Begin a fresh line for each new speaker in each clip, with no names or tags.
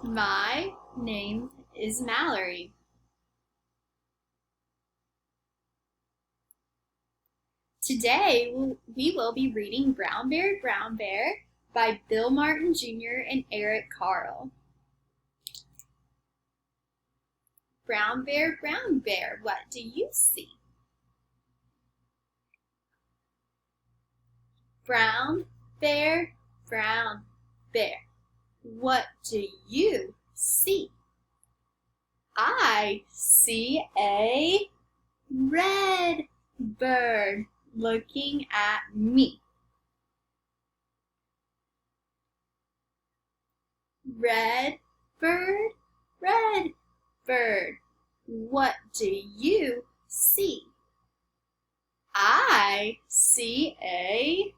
My name is Mallory. Today we will be reading Brown Bear by Bill Martin Jr. and Eric Carle. Brown Bear, what do you see? Brown Bear, what do you see? I see a red bird looking at me. Red bird, what do you see? I see a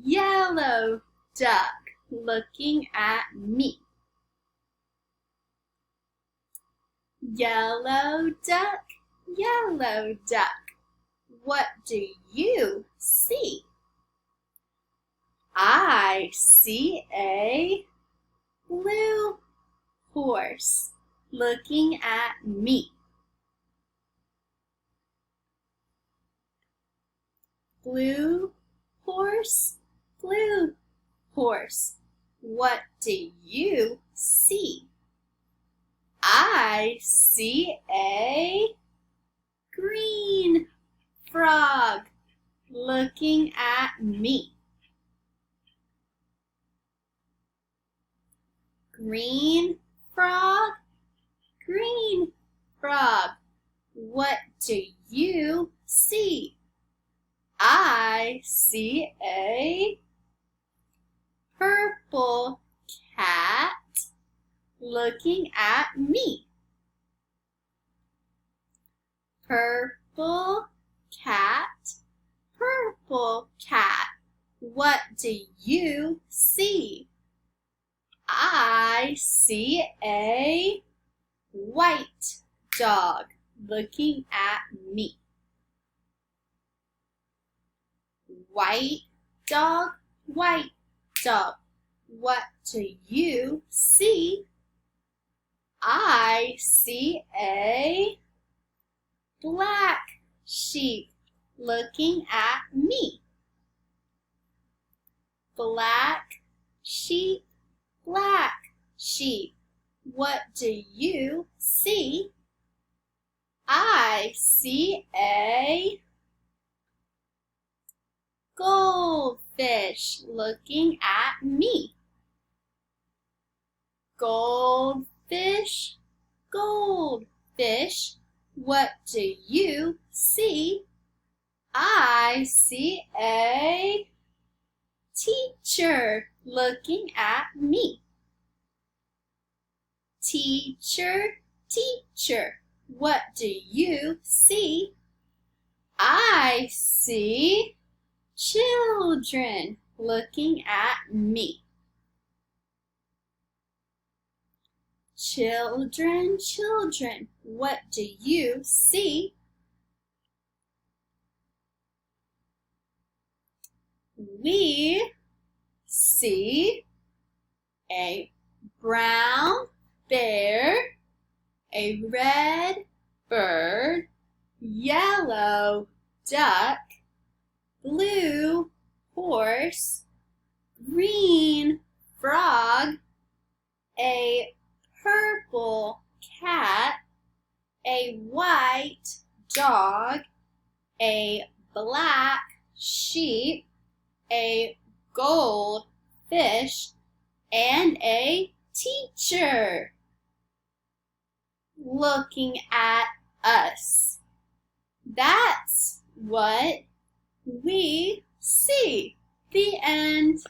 yellow duck looking at me. Yellow duck, what do you see? I see a blue horse looking at me. Blue horse, what do you see? I see a green frog looking at me. Green frog, what do you see? I see a purple cat looking at me. Purple cat, what do you see? I see a white dog looking at me. White dog, what do you see? I see a black sheep looking at me. Black sheep, what do you see? I see a goldfish looking at me. Goldfish, what do you see? I see a teacher looking at me. Teacher, what do you see? I see children looking at me. Children, what do you see? We see a brown bear, a red bird, yellow duck, blue horse, green frog, a purple cat, a white dog, a black sheep, a goldfish, and a teacher looking at us. That's what we see. The end.